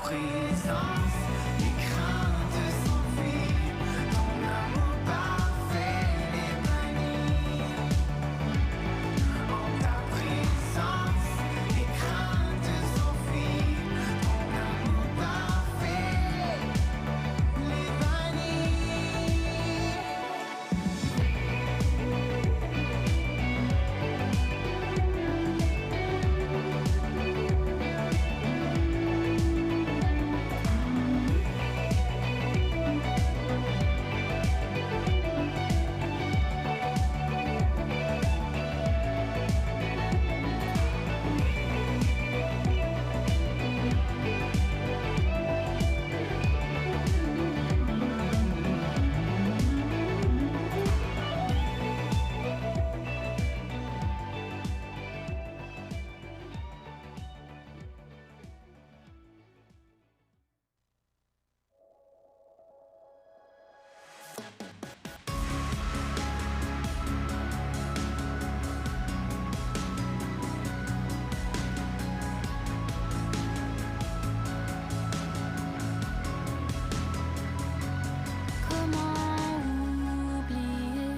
présence, les craintes s'enfuient, ton amour parfait les bannit. En ta présence, les craintes s'enfuient, ton amour parfait les bannit. Comment oublier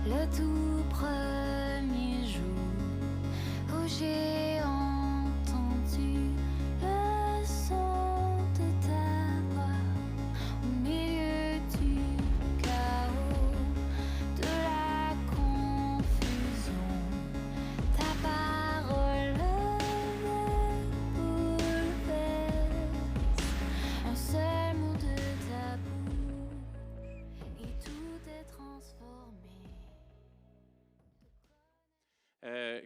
le tout premier jour où j'ai entendu le son de ta voix au milieu du chaos, de la confusion. Ta parole me bouleverse, un seul mot de ta bouche et tout est transformé.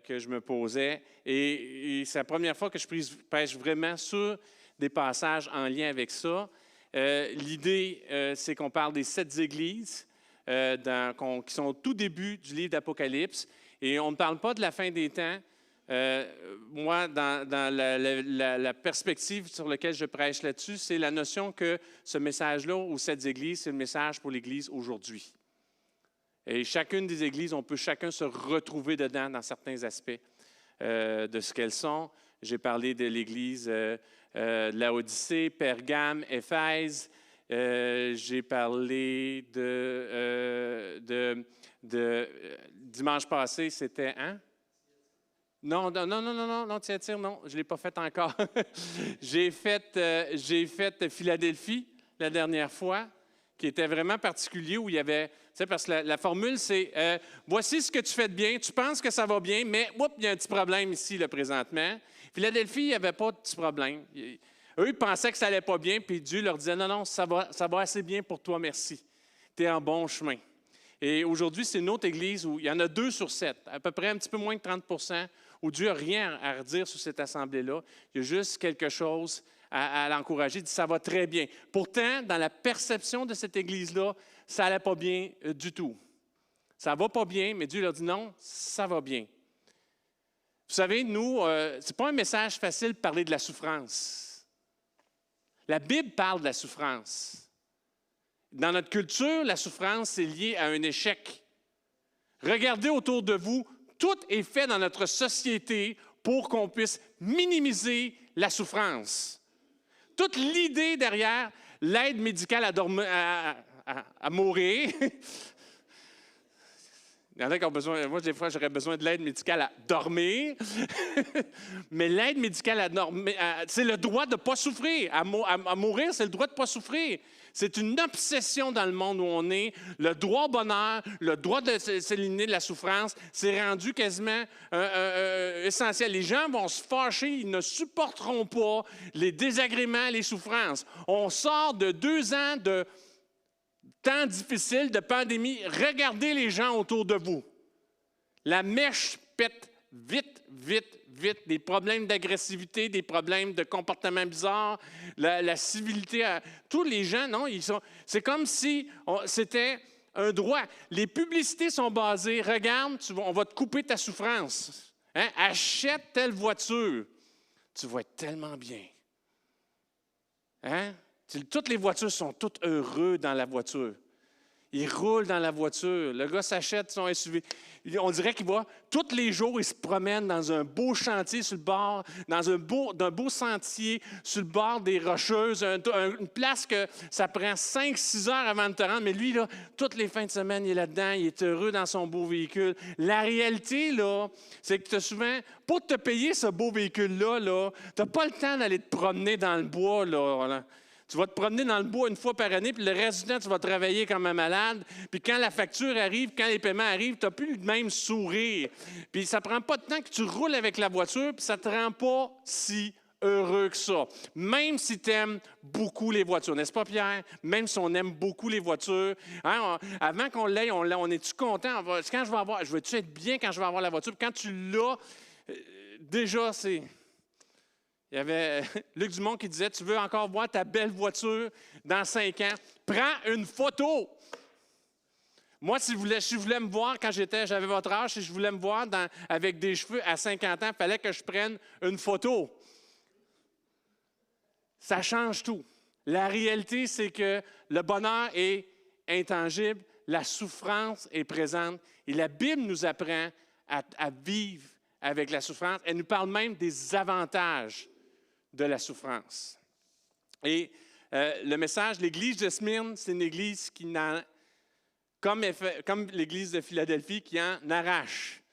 Que je me posais. Et c'est la première fois que je prêche vraiment sur des passages en lien avec ça. L'idée, c'est qu'on parle des 7 églises qui sont au tout début du livre d'Apocalypse. Et on ne parle pas de la fin des temps. Moi, dans la perspective sur laquelle je prêche là-dessus, c'est la notion que ce message-là aux 7 églises, c'est le message pour l'Église aujourd'hui. Et chacune des églises, on peut chacun se retrouver dedans dans certains aspects de ce qu'elles sont. J'ai parlé de l'église de Laodicée, Pergame, Éphèse. J'ai parlé dimanche passé, c'était Non, Thyatire, non, je ne l'ai pas fait encore. J'ai fait Philadelphie la dernière fois, qui était vraiment particulier, où il y avait, tu sais, parce que la formule, c'est voici ce que tu fais de bien, tu penses que ça va bien, mais il y a un petit problème ici, là, présentement. Philadelphie, il n'y avait pas de petit problème. Eux, ils pensaient que ça n'allait pas bien, puis Dieu leur disait non, ça va assez bien pour toi, merci. Tu es en bon chemin. Et aujourd'hui, c'est une autre église où il y en a 2 sur 7, à peu près un petit peu moins de 30 où Dieu n'a rien à redire sur cette assemblée-là. Il y a juste quelque chose à l'encourager. Il dit ça va très bien. Pourtant, dans la perception de cette église-là, ça n'allait pas bien du tout. Ça ne va pas bien, mais Dieu leur dit non, ça va bien. Vous savez, nous, ce n'est pas un message facile de parler de la souffrance. La Bible parle de la souffrance. Dans notre culture, la souffrance, c'est lié à un échec. Regardez autour de vous, tout est fait dans notre société pour qu'on puisse minimiser la souffrance. Toute l'idée derrière l'aide médicale à mourir. Il y en a qui ont besoin, moi, des fois, j'aurais besoin de l'aide médicale à dormir. Mais l'aide médicale à dormir, c'est le droit de ne pas souffrir. À mourir, c'est le droit de ne pas souffrir. C'est une obsession dans le monde où on est. Le droit au bonheur, le droit de s'éliminer de la souffrance, c'est rendu quasiment essentiel. Les gens vont se fâcher, ils ne supporteront pas les désagréments, les souffrances. On sort de 2 ans de temps difficiles, de pandémie. Regardez les gens autour de vous. La mèche pète vite, vite, vite. Des problèmes d'agressivité, des problèmes de comportement bizarre, la civilité. Tous les gens, non, c'est comme si c'était un droit. Les publicités sont basées, regarde, on va te couper ta souffrance. Hein? Achète telle voiture. Tu vas être tellement bien. Hein? Toutes les voitures sont toutes heureuses dans la voiture. Il roule dans la voiture. Le gars s'achète son SUV. On dirait qu'il va, tous les jours, il se promène dans un beau chantier sur le bord, d'un beau sentier sur le bord des Rocheuses, une place que ça prend 5-6 heures avant de te rendre. Mais lui, là, toutes les fins de semaine, il est là-dedans, il est heureux dans son beau véhicule. La réalité, là, c'est que tu as souvent, pour te payer ce beau véhicule-là, là, tu n'as pas le temps d'aller te promener dans le bois, là. Tu vas te promener dans le bois une fois par année, puis le reste du temps, tu vas travailler comme un malade. Puis quand la facture arrive, quand les paiements arrivent, tu n'as plus le même sourire. Puis ça ne prend pas de temps que tu roules avec la voiture, puis ça ne te rend pas si heureux que ça. Même si tu aimes beaucoup les voitures, n'est-ce pas, Pierre? Même si on aime beaucoup les voitures. Hein, avant qu'on l'ait, on est-tu content? Quand je veux-tu être bien quand je vais avoir la voiture? Puis quand tu l'as, déjà, c'est... Il y avait Luc Dumont qui disait, tu veux encore voir ta belle voiture dans 5 ans? Prends une photo. Moi, si je voulais me voir quand j'avais votre âge, si je voulais me voir avec des cheveux à 50 ans, il fallait que je prenne une photo. Ça change tout. La réalité, c'est que le bonheur est intangible, la souffrance est présente et la Bible nous apprend à vivre avec la souffrance. Elle nous parle même des avantages de la souffrance. Et le message, l'Église de Smyrne, c'est une église qui comme l'Église de Philadelphie, qui en arrache.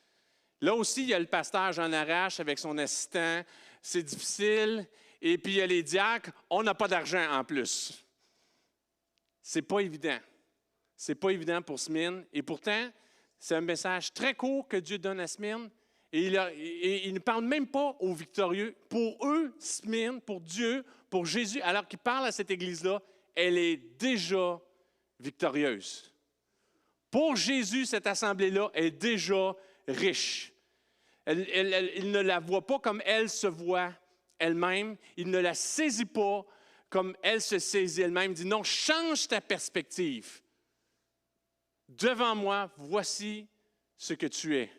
Là aussi, il y a le pasteur Jean Arrache avec son assistant. C'est difficile. Et puis, il y a les diacres. On n'a pas d'argent en plus. C'est pas évident. C'est pas évident pour Smyrne. Et pourtant, c'est un message très court que Dieu donne à Smyrne. Et il ne parle même pas aux victorieux. Pour eux, Smyrne, pour Dieu, pour Jésus, alors qu'il parle à cette église-là, elle est déjà victorieuse. Pour Jésus, cette assemblée-là est déjà riche. Il ne la voit pas comme elle se voit elle-même. Il ne la saisit pas comme elle se saisit elle-même. Il dit non, change ta perspective. Devant moi, voici ce que tu es.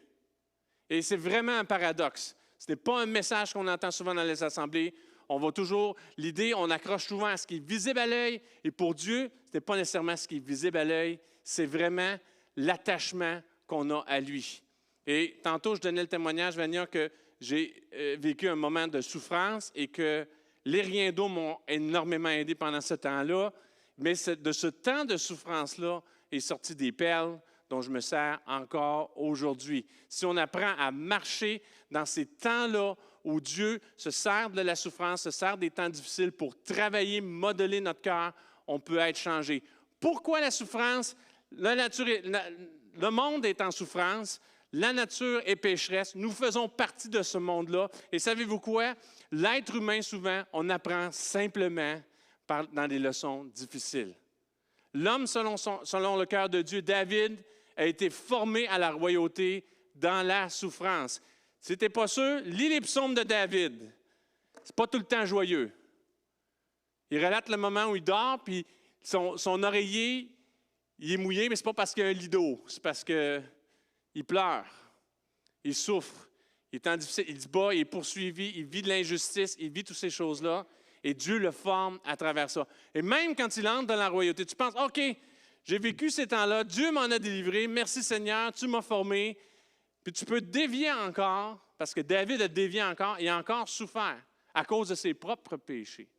Et c'est vraiment un paradoxe. Ce n'est pas un message qu'on entend souvent dans les assemblées. On va toujours, l'idée, on accroche souvent à ce qui est visible à l'œil. Et pour Dieu, ce n'est pas nécessairement ce qui est visible à l'œil. C'est vraiment l'attachement qu'on a à lui. Et tantôt, je donnais le témoignage, Vania, que j'ai vécu un moment de souffrance et que les riens d'eau m'ont énormément aidé pendant ce temps-là. Mais de ce temps de souffrance-là est sorti des perles dont je me sers encore aujourd'hui. Si on apprend à marcher dans ces temps-là où Dieu se sert de la souffrance, se sert des temps difficiles pour travailler, modeler notre cœur, on peut être changé. Pourquoi la souffrance? Le monde est en souffrance, la nature est pécheresse, nous faisons partie de ce monde-là. Et savez-vous quoi? L'être humain, souvent, on apprend simplement dans des leçons difficiles. L'homme, selon le cœur de Dieu, David, a été formé à la royauté dans la souffrance. Si tu n'es pas sûr, lis les psaumes de David. Ce n'est pas tout le temps joyeux. Il relate le moment où il dort, puis son oreiller, il est mouillé, mais ce n'est pas parce qu'il y a un lit d'eau, c'est parce qu'il pleure, il souffre, il est en difficile, il se bat, il est poursuivi, il vit de l'injustice, il vit toutes ces choses-là, et Dieu le forme à travers ça. Et même quand il entre dans la royauté, tu penses, OK, j'ai vécu ces temps-là, Dieu m'en a délivré, merci Seigneur, tu m'as formé. Puis tu peux dévier encore, parce que David a dévié encore, et a encore souffert à cause de ses propres péchés.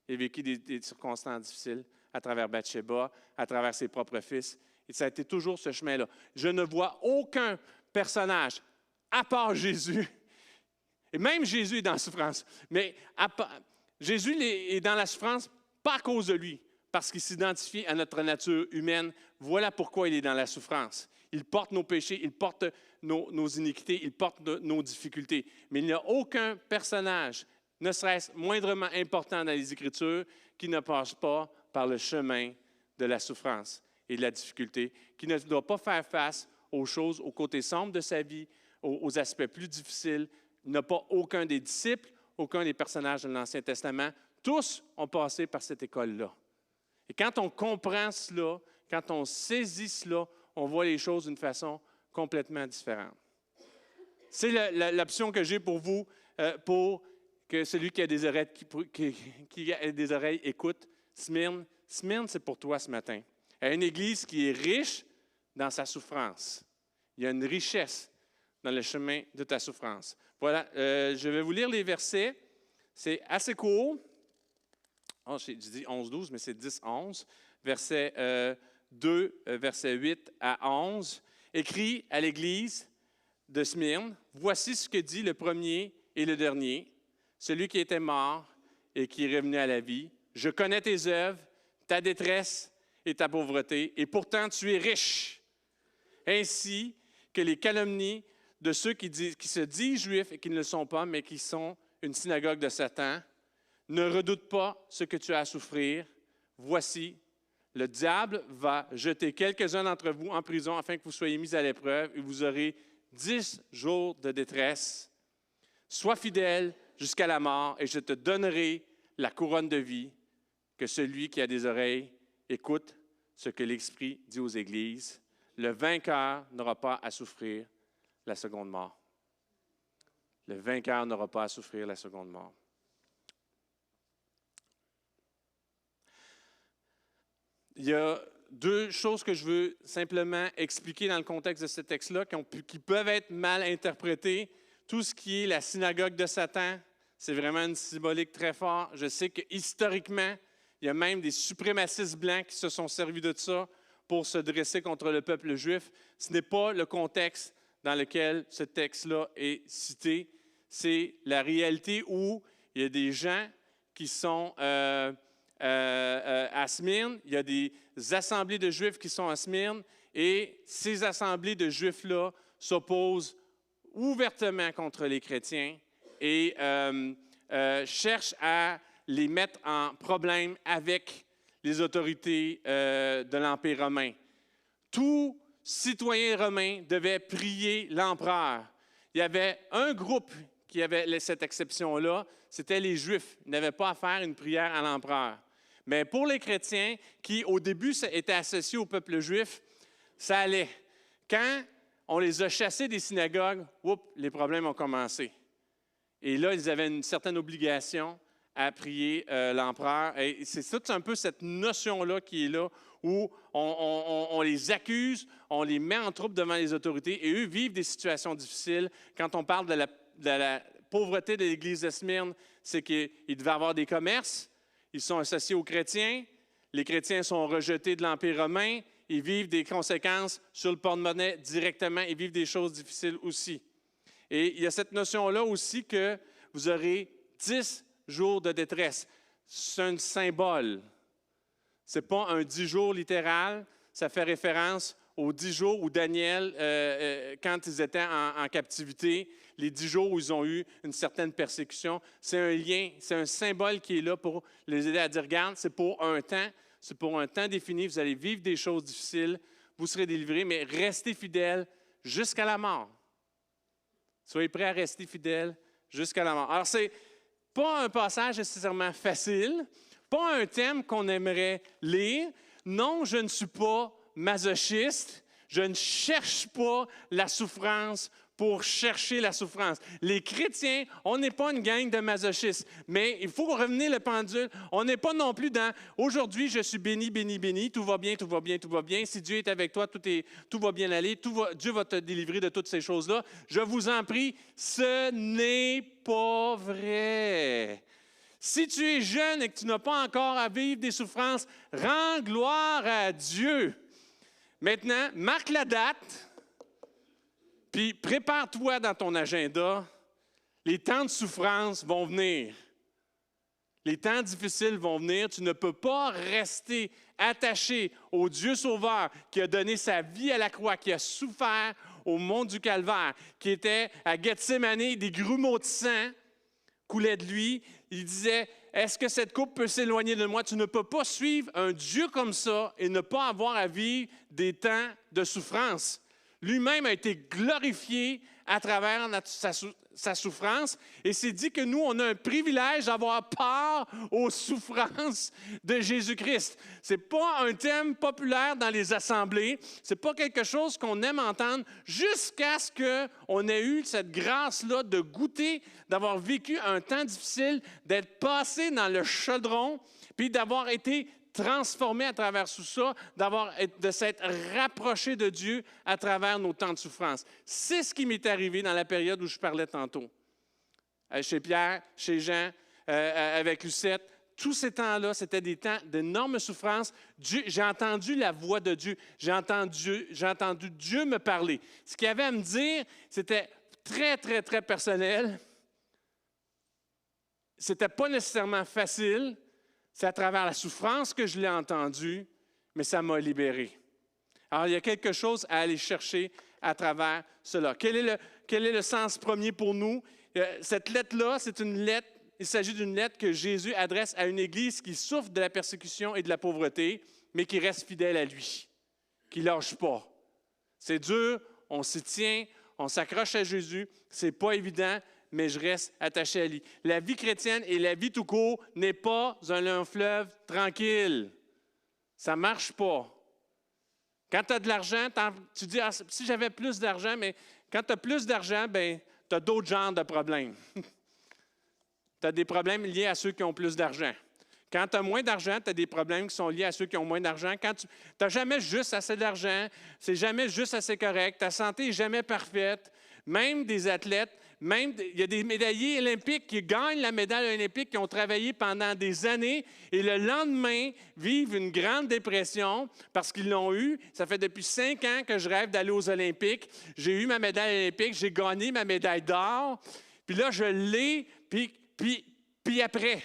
Il a vécu des circonstances difficiles à travers Bathsheba, à travers ses propres fils. Et ça a été toujours ce chemin-là. Je ne vois aucun personnage, à part Jésus, et même Jésus est dans la souffrance, mais Jésus est dans la souffrance pas à cause de lui, parce qu'il s'identifie à notre nature humaine. Voilà pourquoi il est dans la souffrance. Il porte nos péchés, il porte nos iniquités, il porte nos difficultés. Mais il n'y a aucun personnage, ne serait-ce moindrement important dans les Écritures, qui ne passe pas par le chemin de la souffrance et de la difficulté, qui ne doit pas faire face aux choses, aux côtés sombres de sa vie, aux aspects plus difficiles. Il n'y a pas aucun des disciples, aucun des personnages de l'Ancien Testament. Tous ont passé par cette école-là. Et quand on comprend cela, quand on saisit cela, on voit les choses d'une façon complètement différente. C'est l'option que j'ai pour vous, pour que celui qui a des oreilles, qui a des oreilles écoute. Smyrne, c'est pour toi ce matin. à une Église qui est riche dans sa souffrance. Il y a une richesse dans le chemin de ta souffrance. Voilà, je vais vous lire les versets. C'est assez court. Oh, j'ai dit 11-12, mais c'est 10-11. Verset 2, verset 8 à 11. Écrit à l'Église de Smyrne, « Voici ce que dit le premier et le dernier, celui qui était mort et qui est revenu à la vie. Je connais tes œuvres, ta détresse et ta pauvreté, et pourtant tu es riche, ainsi que les calomnies de ceux qui se disent juifs et qui ne le sont pas, mais qui sont une synagogue de Satan. Ne redoute pas ce que tu as à souffrir. Voici, le diable va jeter quelques-uns d'entre vous en prison afin que vous soyez mis à l'épreuve et vous aurez 10 jours de détresse. Sois fidèle jusqu'à la mort et je te donnerai la couronne de vie. Que celui qui a des oreilles écoute ce que l'Esprit dit aux églises. Le vainqueur n'aura pas à souffrir la seconde mort. Le vainqueur n'aura pas à souffrir la seconde mort. Il y a deux choses que je veux simplement expliquer dans le contexte de ce texte-là qui peuvent être mal interprétées. Tout ce qui est la synagogue de Satan, c'est vraiment une symbolique très forte. Je sais que historiquement, il y a même des suprémacistes blancs qui se sont servis de ça pour se dresser contre le peuple juif. Ce n'est pas le contexte dans lequel ce texte-là est cité. C'est la réalité où il y a des gens qui sont à Smyrne, il y a des assemblées de Juifs qui sont à Smyrne, et ces assemblées de Juifs-là s'opposent ouvertement contre les chrétiens et cherchent à les mettre en problème avec les autorités de l'Empire romain. Tout citoyen romain devait prier l'empereur. Il y avait un groupe qui avait cette exception-là, c'était les Juifs. Ils n'avaient pas à faire une prière à l'empereur. Mais pour les chrétiens, qui au début étaient associés au peuple juif, ça allait. Quand on les a chassés des synagogues, les problèmes ont commencé. Et là, ils avaient une certaine obligation à prier l'empereur. Et c'est tout un peu cette notion-là qui est là, où on les accuse, on les met en trouble devant les autorités, et eux vivent des situations difficiles. Quand on parle de la pauvreté de l'Église de Smyrne, c'est qu'ils devaient avoir des commerces, ils sont associés aux chrétiens, les chrétiens sont rejetés de l'Empire romain, ils vivent des conséquences sur le porte-monnaie directement, ils vivent des choses difficiles aussi. Et il y a cette notion-là aussi que vous aurez 10 jours de détresse. C'est un symbole. Ce n'est pas un 10 jours littéral, ça fait référence aux 10 jours où Daniel, quand ils étaient en captivité, les 10 jours où ils ont eu une certaine persécution, c'est un lien, c'est un symbole qui est là pour les aider à dire, regarde, c'est pour un temps défini, vous allez vivre des choses difficiles, vous serez délivrés, mais restez fidèles jusqu'à la mort. Soyez prêts à rester fidèles jusqu'à la mort. Alors, ce n'est pas un passage nécessairement facile, pas un thème qu'on aimerait lire. Non, je ne suis pas masochiste, je ne cherche pas la souffrance pour chercher la souffrance. Les chrétiens, on n'est pas une gang de masochistes, mais il faut revenir le pendule. On n'est pas non plus dans « aujourd'hui, je suis béni, béni, béni, tout va bien, tout va bien, tout va bien. Si Dieu est avec toi, tout va bien aller, Dieu va te délivrer de toutes ces choses-là. » Je vous en prie, ce n'est pas vrai. Si tu es jeune et que tu n'as pas encore à vivre des souffrances, rends gloire à Dieu. Maintenant, marque la date. Puis prépare-toi dans ton agenda. Les temps de souffrance vont venir. Les temps difficiles vont venir. Tu ne peux pas rester attaché au Dieu sauveur qui a donné sa vie à la croix, qui a souffert au mont du Calvaire, qui était à Gethsémani, des grumeaux de sang coulaient de lui. Il disait, est-ce que cette coupe peut s'éloigner de moi? Tu ne peux pas suivre un Dieu comme ça et ne pas avoir à vivre des temps de souffrance. Lui-même a été glorifié à travers sa souffrance. Et c'est dit que nous, on a un privilège d'avoir part aux souffrances de Jésus-Christ. Ce n'est pas un thème populaire dans les assemblées. Ce n'est pas quelque chose qu'on aime entendre jusqu'à ce qu'on ait eu cette grâce-là de goûter, d'avoir vécu un temps difficile, d'être passé dans le chaudron, puis d'avoir été transformé à travers tout ça, de s'être rapproché de Dieu à travers nos temps de souffrance. C'est ce qui m'est arrivé dans la période où je parlais tantôt. Chez Pierre, chez Jean, avec Lucette. Tous ces temps-là, c'était des temps d'énorme souffrance. J'ai entendu la voix de Dieu. J'ai entendu Dieu me parler. Ce qu'il avait à me dire, c'était très, très, très personnel. C'était pas nécessairement facile. C'est à travers la souffrance que je l'ai entendu, mais ça m'a libéré. Alors, il y a quelque chose à aller chercher à travers cela. Quel est le sens premier pour nous? Cette lettre-là, c'est une lettre. Il s'agit d'une lettre que Jésus adresse à une Église qui souffre de la persécution et de la pauvreté, mais qui reste fidèle à lui, qui ne lâche pas. C'est dur, on s'y tient, on s'accroche à Jésus, c'est pas évident, mais je reste attaché à lui. La vie chrétienne et la vie tout court n'est pas un long fleuve tranquille. Ça ne marche pas. Quand tu as de l'argent, tu dis, ah, si j'avais plus d'argent, mais quand tu as plus d'argent, ben, tu as d'autres genres de problèmes. Tu as des problèmes liés à ceux qui ont plus d'argent. Quand tu as moins d'argent, tu as des problèmes qui sont liés à ceux qui ont moins d'argent. Quand tu n'as jamais juste assez d'argent, c'est jamais juste assez correct, ta santé n'est jamais parfaite. Même des athlètes, il y a des médaillés olympiques qui gagnent la médaille olympique, qui ont travaillé pendant des années et le lendemain vivent une grande dépression parce qu'ils l'ont eu. Ça fait depuis 5 ans que je rêve d'aller aux Olympiques. J'ai eu ma médaille olympique, j'ai gagné ma médaille d'or. Puis là, je l'ai, puis après.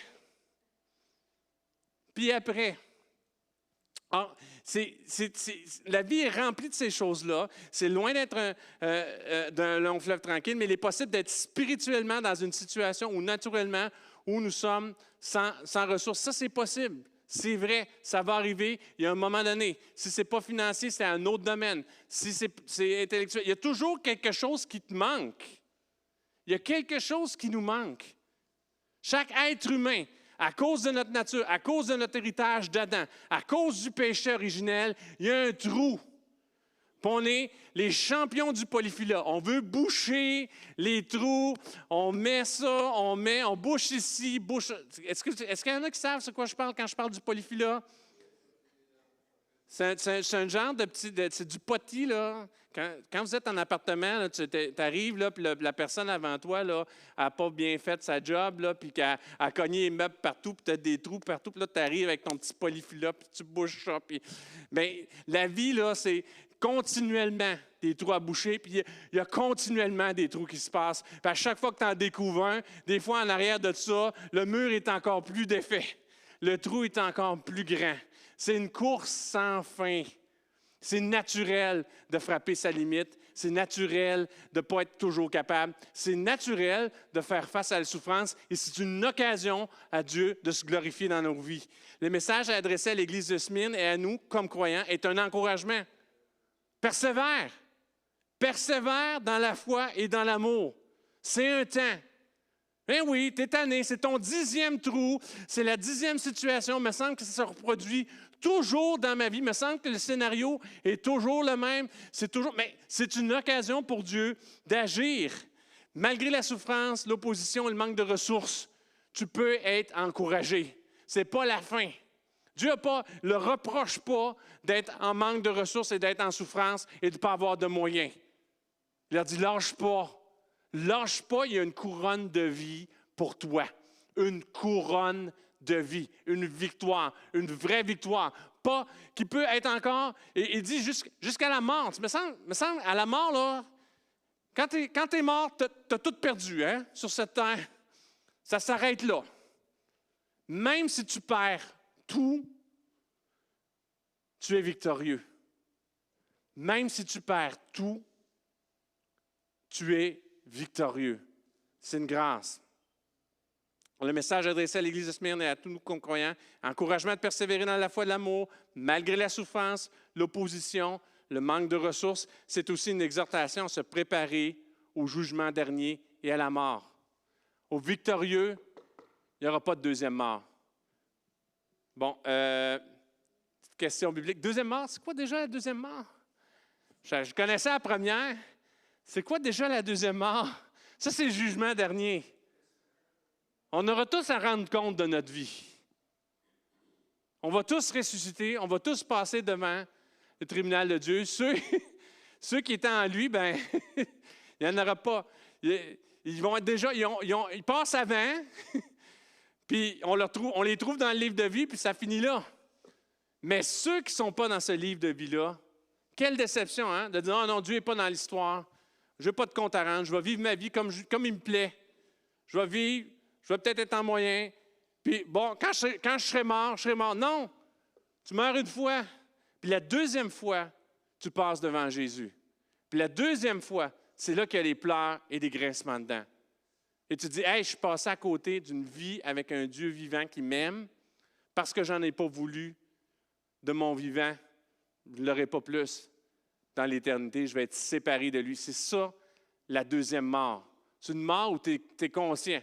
Puis après. Alors, la vie est remplie de ces choses-là. C'est loin d'être d'un long fleuve tranquille, mais il est possible d'être spirituellement dans une situation où, naturellement, où nous sommes sans ressources. Ça, c'est possible. C'est vrai, ça va arriver. Il y a un moment donné. Si ce n'est pas financier, c'est un autre domaine. Si c'est intellectuel, il y a toujours quelque chose qui te manque. Il y a quelque chose qui nous manque. Chaque être humain, à cause de notre nature, à cause de notre héritage d'Adam, à cause du péché originel, il y a un trou. Puis on est les champions du polyphylla. On veut boucher les trous, on met ça, on bouche ici, bouche... Est-ce qu'il y en a qui savent de quoi je parle quand je parle du polyphylla? C'est un genre de petit... c'est du potis, là. Quand vous êtes en appartement, tu arrives, là, puis la personne avant toi n'a pas bien fait sa job, là, puis qu'elle a cogné les meubles partout, puis tu as des trous partout, puis là, tu arrives avec ton petit polyphylla, puis tu bouches ça. Puis... Bien, la vie, là, c'est continuellement des trous à boucher, puis il y a continuellement des trous qui se passent. Puis à chaque fois que tu en découvres un, des fois, en arrière de ça, le mur est encore plus défait. Le trou est encore plus grand. C'est une course sans fin. C'est naturel de frapper sa limite. C'est naturel de ne pas être toujours capable. C'est naturel de faire face à la souffrance et c'est une occasion à Dieu de se glorifier dans nos vies. Le message adressé à l'Église de Smyrne et à nous, comme croyants, est un encouragement. Persévère. Persévère dans la foi et dans l'amour. C'est un temps. Ben oui, t'es tanné, c'est ton 10e trou, c'est la 10e situation. Il me semble que ça se reproduit toujours dans ma vie. Il me semble que le scénario est toujours le même. Mais c'est une occasion pour Dieu d'agir. Malgré la souffrance, l'opposition et le manque de ressources, tu peux être encouragé. Ce n'est pas la fin. Dieu ne le reproche pas d'être en manque de ressources et d'être en souffrance et de ne pas avoir de moyens. Il a dit, lâche pas. Lâche pas, il y a une couronne de vie pour toi. Une couronne de vie, une victoire, une vraie victoire. Pas qui peut être encore, et il dit jusqu'à la mort. Me semble, à la mort, là, quand tu es mort, tu as tout perdu hein, sur cette terre. Ça s'arrête là. Même si tu perds tout, tu es victorieux. Même si tu perds tout, tu es victorieux. C'est une grâce. Le message adressé à l'Église de Smyrne et à tous nous comme croyants, encouragement de persévérer dans la foi et l'amour, malgré la souffrance, l'opposition, le manque de ressources, c'est aussi une exhortation à se préparer au jugement dernier et à la mort. Au victorieux, il n'y aura pas de deuxième mort. Bon, petite question biblique. Deuxième mort, c'est quoi déjà la deuxième mort? Je connaissais la première. C'est quoi déjà la deuxième mort? Ça, c'est le jugement dernier. On aura tous à rendre compte de notre vie. On va tous ressusciter, on va tous passer devant le tribunal de Dieu. Ceux qui étaient en lui, ben, il n'y en aura pas. Ils vont être déjà, ils passent avant, puis on les trouve dans le livre de vie, puis ça finit là. Mais ceux qui ne sont pas dans ce livre de vie-là, quelle déception, hein, de dire « Oh non, Dieu n'est pas dans l'histoire, je n'ai pas de compte à rendre, je vais vivre ma vie comme il me plaît. Je vais vivre, je vais peut-être être en moyen, puis bon, quand je serai mort, je serai mort. » Non, tu meurs une fois, puis la deuxième fois, tu passes devant Jésus. Puis la deuxième fois, c'est là qu'il y a les pleurs et des grincements dedans. Et tu te dis, hey, je suis passé à côté d'une vie avec un Dieu vivant qui m'aime parce que je n'en ai pas voulu de mon vivant. Je ne l'aurai pas plus dans l'éternité. Je vais être séparé de lui. C'est ça, la deuxième mort. C'est une mort où tu es conscient.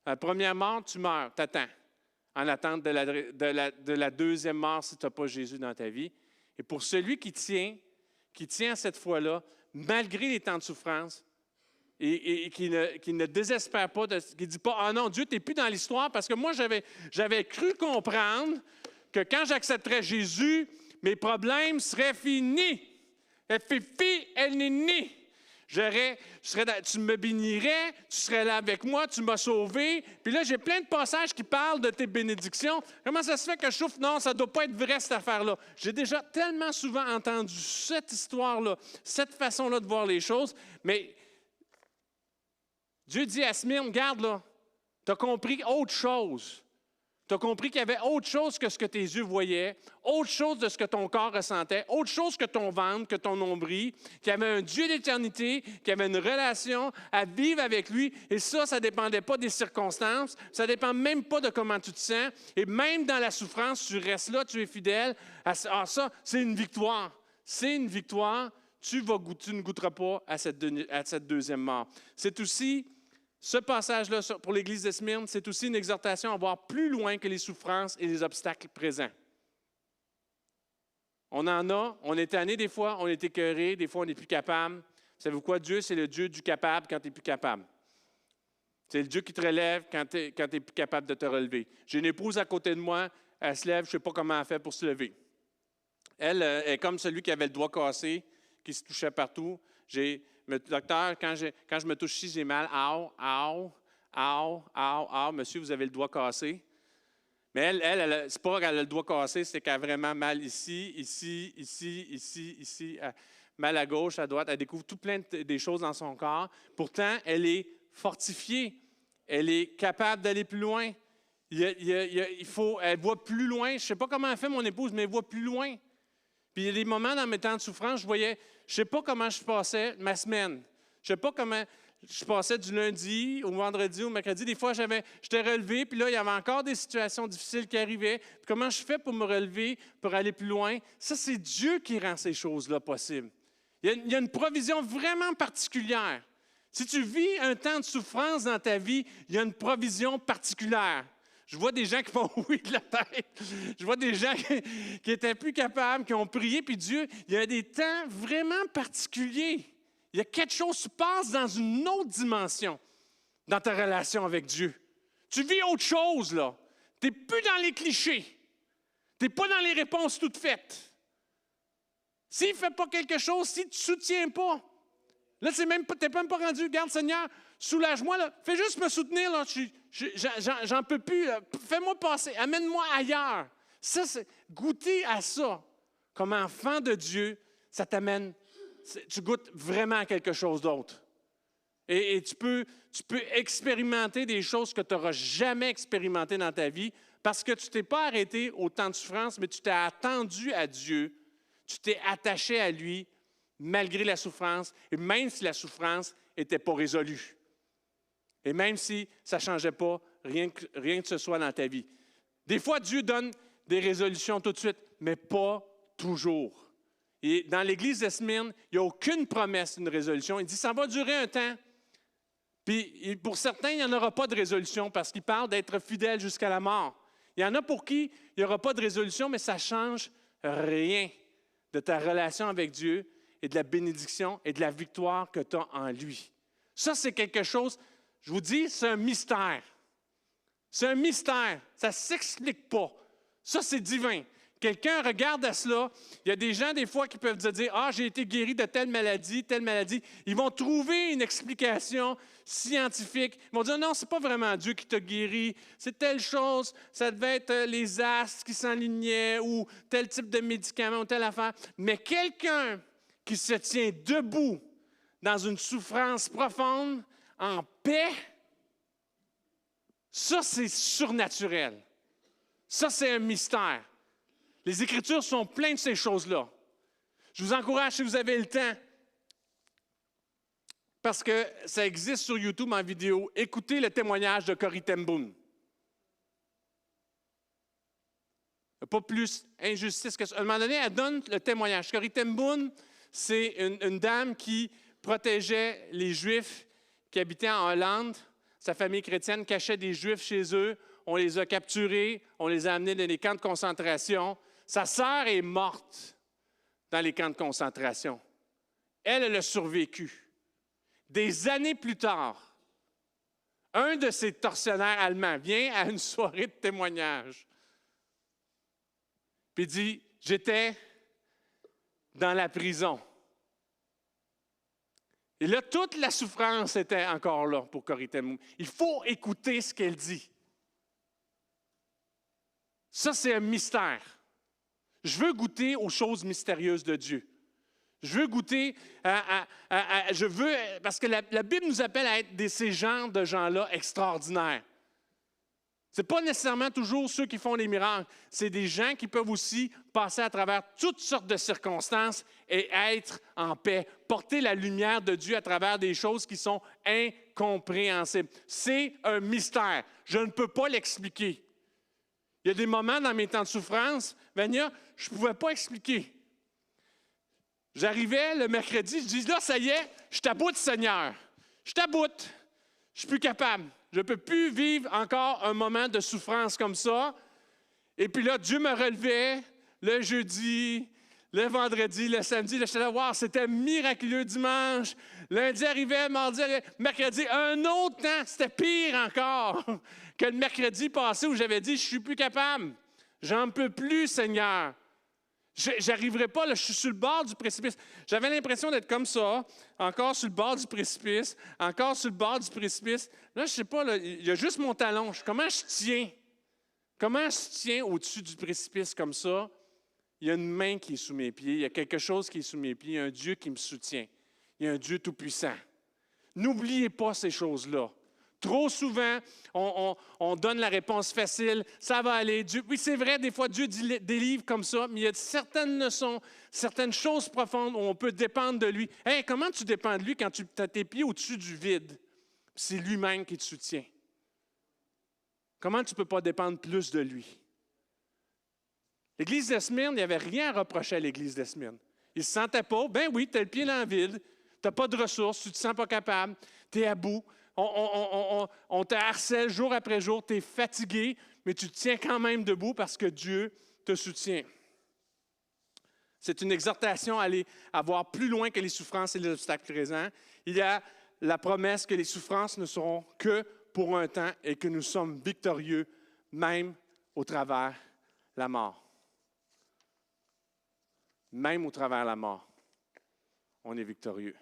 La première mort, tu meurs, tu attends, en attente de la deuxième mort si tu n'as pas Jésus dans ta vie. Et pour celui qui tient à cette foi-là, malgré les temps de souffrance, et qui ne désespère pas, qui ne dit pas « Ah non, Dieu, tu n'es plus dans l'histoire » parce que moi, j'avais cru comprendre que quand j'accepterais Jésus, mes problèmes seraient finis. Fifi, elle n'est née. Tu me bénirais, tu serais là avec moi, tu m'as sauvé. Puis là, j'ai plein de passages qui parlent de tes bénédictions. Comment ça se fait que je souffre? Non, ça ne doit pas être vrai, cette affaire-là. J'ai déjà tellement souvent entendu cette histoire-là, cette façon-là de voir les choses. Mais Dieu dit à Smyrne, regarde là, tu as compris autre chose. Tu as compris qu'il y avait autre chose que ce que tes yeux voyaient, autre chose de ce que ton corps ressentait, autre chose que ton ventre, que ton nombril, qu'il y avait un Dieu d'éternité, qu'il y avait une relation à vivre avec lui. Et ça ne dépendait pas des circonstances, ça ne dépend même pas de comment tu te sens. Et même dans la souffrance, tu restes là, tu es fidèle. Ah, ça, c'est une victoire. C'est une victoire. Tu ne goûteras pas à cette deuxième mort. C'est aussi... Ce passage-là pour l'Église de Smyrne, c'est aussi une exhortation à voir plus loin que les souffrances et les obstacles présents. On en a, on est tanné des fois, on est écœuré, des fois on n'est plus capable. Savez-vous quoi? Dieu, c'est le Dieu du capable quand tu n'es plus capable. C'est le Dieu qui te relève quand tu n'es plus capable de te relever. J'ai une épouse à côté de moi, elle se lève, je ne sais pas comment elle fait pour se lever. Elle est comme celui qui avait le doigt cassé, qui se touchait partout. Le docteur, quand je me touche ici, j'ai mal. Monsieur, vous avez le doigt cassé. Mais elle c'est pas qu'elle a le doigt cassé, c'est qu'elle a vraiment mal ici, mal à gauche, à droite. Elle découvre tout plein des choses dans son corps. Pourtant, elle est fortifiée. Elle est capable d'aller plus loin. Elle voit plus loin. Je ne sais pas comment elle fait, mon épouse, mais elle voit plus loin. Puis il y a des moments dans mes temps de souffrance, je ne sais pas comment je passais ma semaine. Je ne sais pas comment je passais du lundi au vendredi, au mercredi. Des fois, j'étais relevé, puis là, il y avait encore des situations difficiles qui arrivaient. Puis comment je fais pour me relever, pour aller plus loin? Ça, c'est Dieu qui rend ces choses-là possibles. Il y a une provision vraiment particulière. Si tu vis un temps de souffrance dans ta vie, il y a une provision particulière. Je vois des gens qui font oui de la tête. Je vois des gens qui n'étaient plus capables, qui ont prié, puis Dieu, il y a des temps vraiment particuliers. Il y a quelque chose qui se passe dans une autre dimension dans ta relation avec Dieu. Tu vis autre chose, là. Tu n'es plus dans les clichés. Tu n'es pas dans les réponses toutes faites. S'il ne fait pas quelque chose, si tu ne soutiens pas, là, tu n'es même pas rendu. Regarde, Seigneur, soulage-moi, là. Fais juste me soutenir, là. J'en peux plus. Là. Fais-moi passer. Amène-moi ailleurs. Ça, c'est goûter à ça. Comme enfant de Dieu, ça t'amène. Tu goûtes vraiment à quelque chose d'autre. Et tu peux expérimenter des choses que tu n'auras jamais expérimentées dans ta vie parce que tu ne t'es pas arrêté au temps de souffrance, mais tu t'es attendu à Dieu. Tu t'es attaché à lui malgré la souffrance, et même si la souffrance n'était pas résolue. Et même si ça ne changeait pas rien que ce soit dans ta vie. Des fois, Dieu donne des résolutions tout de suite, mais pas toujours. Et dans l'Église de Smyrne, il n'y a aucune promesse d'une résolution. Il dit, ça va durer un temps. Puis pour certains, il n'y en aura pas de résolution parce qu'il parle d'être fidèle jusqu'à la mort. Il y en a pour qui il n'y aura pas de résolution, mais ça ne change rien de ta relation avec Dieu et de la bénédiction et de la victoire que tu as en lui. Ça, c'est quelque chose, je vous dis, c'est un mystère. C'est un mystère. Ça ne s'explique pas. Ça, c'est divin. Quelqu'un regarde à cela. Il y a des gens, des fois, qui peuvent se dire « Ah, j'ai été guéri de telle maladie, telle maladie. » Ils vont trouver une explication scientifique. Ils vont dire « Non, ce n'est pas vraiment Dieu qui t'a guéri. C'est telle chose. Ça devait être les astres qui s'alignaient ou tel type de médicament ou telle affaire. » Mais quelqu'un qui se tient debout dans une souffrance profonde, en paix, ça, c'est surnaturel. Ça, c'est un mystère. Les Écritures sont pleines de ces choses-là. Je vous encourage, si vous avez le temps, parce que ça existe sur YouTube en vidéo, écoutez le témoignage de Corrie ten Boom. Pas plus injustice que ça. À un moment donné, elle donne le témoignage. Corrie ten Boom, c'est une dame qui protégeait les Juifs qui habitaient en Hollande. Sa famille chrétienne cachait des Juifs chez eux. On les a capturés, on les a amenés dans les camps de concentration. Sa sœur est morte dans les camps de concentration. Elle a survécu. Des années plus tard, un de ces tortionnaires allemands vient à une soirée de témoignage. Puis dit, j'étais dans la prison. Et là, toute la souffrance était encore là pour Corrie ten Boom. Il faut écouter ce qu'elle dit. Ça, c'est un mystère. Je veux goûter aux choses mystérieuses de Dieu. Je veux goûter parce que la Bible nous appelle à être ces genres de gens-là extraordinaires. Ce n'est pas nécessairement toujours ceux qui font les miracles. C'est des gens qui peuvent aussi passer à travers toutes sortes de circonstances et être en paix, porter la lumière de Dieu à travers des choses qui sont incompréhensibles. C'est un mystère. Je ne peux pas l'expliquer. Il y a des moments dans mes temps de souffrance, Vania, je ne pouvais pas expliquer. J'arrivais le mercredi, je dis là, ça y est, je t'aboute, Seigneur. Je t'aboute. Je ne suis plus capable. Je ne peux plus vivre encore un moment de souffrance comme ça. Et puis là, Dieu me relevait le jeudi, le vendredi, le samedi. Là, j'étais là, wow, c'était miraculeux dimanche. Lundi arrivait, mardi arrivait, mercredi. Un autre temps, c'était pire encore que le mercredi passé où j'avais dit, je ne suis plus capable. J'en peux plus, Seigneur. J'arriverai pas, là, je suis sur le bord du précipice. J'avais l'impression d'être comme ça, encore sur le bord du précipice, encore sur le bord du précipice. Là, je ne sais pas, là, il y a juste mon talon. Comment je tiens? Comment je tiens au-dessus du précipice comme ça? Il y a une main qui est sous mes pieds, il y a quelque chose qui est sous mes pieds, il y a un Dieu qui me soutient. Il y a un Dieu tout-puissant. N'oubliez pas ces choses-là. Trop souvent, on donne la réponse facile, ça va aller. Dieu, oui, c'est vrai, des fois, Dieu délivre comme ça, mais il y a certaines leçons, certaines choses profondes où on peut dépendre de lui. Hey, comment tu dépends de lui quand tu as tes pieds au-dessus du vide? C'est lui-même qui te soutient. Comment tu ne peux pas dépendre plus de lui? L'Église de Smyrne, il n'y avait rien à reprocher à l'Église de Smyrne. Ils ne se sentaient pas, ben oui, tu as le pied dans le vide, tu n'as pas de ressources, tu ne te sens pas capable, tu es à bout. On te harcèle jour après jour, tu es fatigué, mais tu te tiens quand même debout parce que Dieu te soutient. C'est une exhortation à aller voir plus loin que les souffrances et les obstacles présents. Il y a la promesse que les souffrances ne seront que pour un temps et que nous sommes victorieux, même au travers la mort. Même au travers la mort, on est victorieux.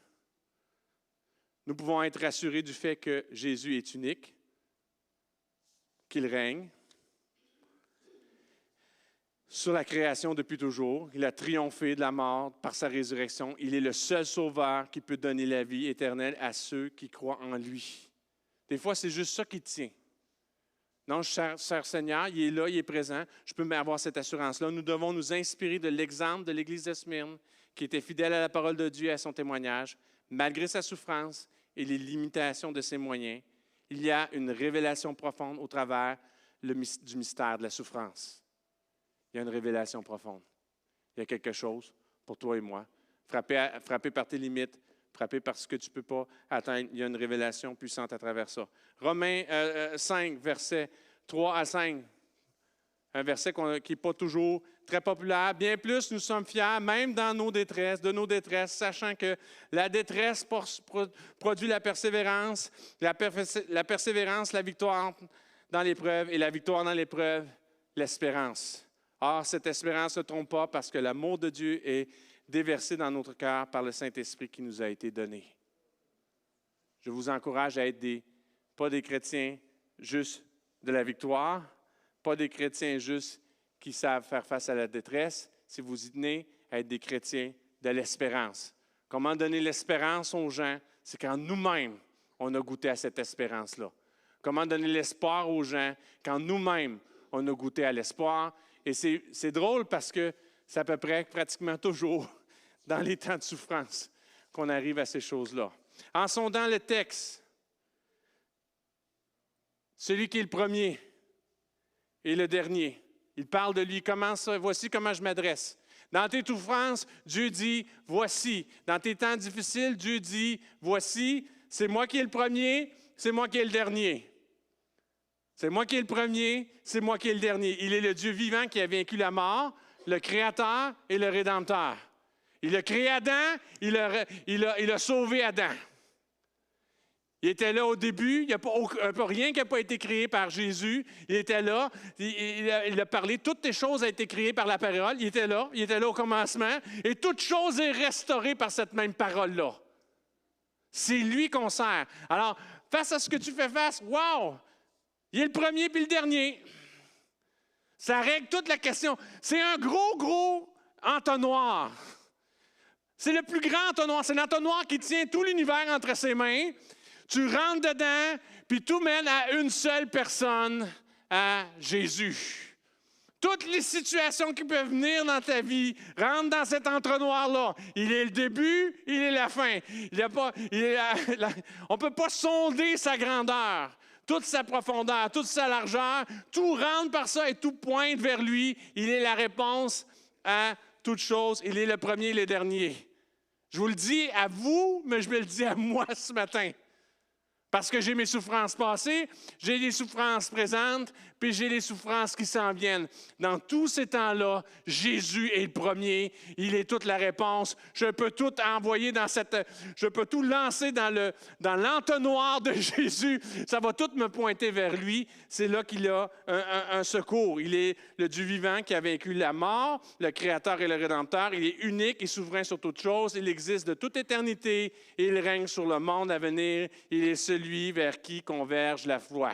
Nous pouvons être rassurés du fait que Jésus est unique, qu'il règne sur la création depuis toujours. Il a triomphé de la mort par sa résurrection. Il est le seul sauveur qui peut donner la vie éternelle à ceux qui croient en lui. Des fois, c'est juste ça qui tient. Non, cher Seigneur, il est là, il est présent. Je peux avoir cette assurance-là. Nous devons nous inspirer de l'exemple de l'Église de Smyrne, qui était fidèle à la parole de Dieu et à son témoignage, malgré sa souffrance et les limitations de ses moyens. Il y a une révélation profonde au travers du mystère de la souffrance. Il y a une révélation profonde. Il y a quelque chose pour toi et moi. Frappé par tes limites, frappé par ce que tu ne peux pas atteindre, il y a une révélation puissante à travers ça. Romains 5, versets 3 à 5. Un verset qui n'est pas toujours très populaire. Bien plus, nous sommes fiers, même dans nos détresses, sachant que la détresse produit la persévérance, la persévérance, la victoire dans l'épreuve, et la victoire dans l'épreuve, l'espérance. Or, cette espérance ne trompe pas parce que l'amour de Dieu est déversé dans notre cœur par le Saint-Esprit qui nous a été donné. Je vous encourage à être pas des chrétiens juste de la victoire, pas des chrétiens juste qui savent faire face à la détresse, si vous y tenez, à être des chrétiens de l'espérance. Comment donner l'espérance aux gens? C'est quand nous-mêmes, on a goûté à cette espérance-là. Comment donner l'espoir aux gens quand nous-mêmes, on a goûté à l'espoir? Et c'est drôle parce que c'est à peu près pratiquement toujours dans les temps de souffrance qu'on arrive à ces choses-là. En sondant le texte, celui qui est le premier et le dernier, il parle de lui, voici comment je m'adresse. Dans tes souffrances, Dieu dit, voici. Dans tes temps difficiles, Dieu dit, voici, c'est moi qui est le premier, c'est moi qui est le dernier. C'est moi qui est le premier, c'est moi qui est le dernier. Il est le Dieu vivant qui a vaincu la mort, le Créateur et le Rédempteur. Il a créé Adam, il a sauvé Adam. Il était là au début, il n'y a pas rien qui n'a pas été créé par Jésus. Il était là, il a parlé, toutes les choses ont été créées par la parole. Il était là au commencement, et toute chose est restaurée par cette même parole-là. C'est lui qu'on sert. Alors, face à ce que tu fais face, wow! Il est le premier puis le dernier. Ça règle toute la question. C'est un gros entonnoir. C'est le plus grand entonnoir. C'est l'entonnoir qui tient tout l'univers entre ses mains. Tu rentres dedans, puis tout mène à une seule personne, à Jésus. Toutes les situations qui peuvent venir dans ta vie rentrent dans cet entonnoir-là. Il est le début, il est la fin. On ne peut pas sonder sa grandeur, toute sa profondeur, toute sa largeur. Tout rentre par ça et tout pointe vers lui. Il est la réponse à toute chose. Il est le premier et le dernier. Je vous le dis à vous, mais je me le dis à moi ce matin. Parce que j'ai mes souffrances passées, j'ai les souffrances présentes, puis j'ai les souffrances qui s'en viennent. Dans tous ces temps-là, Jésus est le premier. Il est toute la réponse. Je peux tout envoyer je peux tout lancer dans l'entonnoir de Jésus. Ça va tout me pointer vers lui. C'est là qu'il a un secours. Il est le Dieu vivant qui a vaincu la mort, le Créateur et le Rédempteur. Il est unique et souverain sur toute chose. Il existe de toute éternité et il règne sur le monde à venir. Il est celui vers qui converge la foi.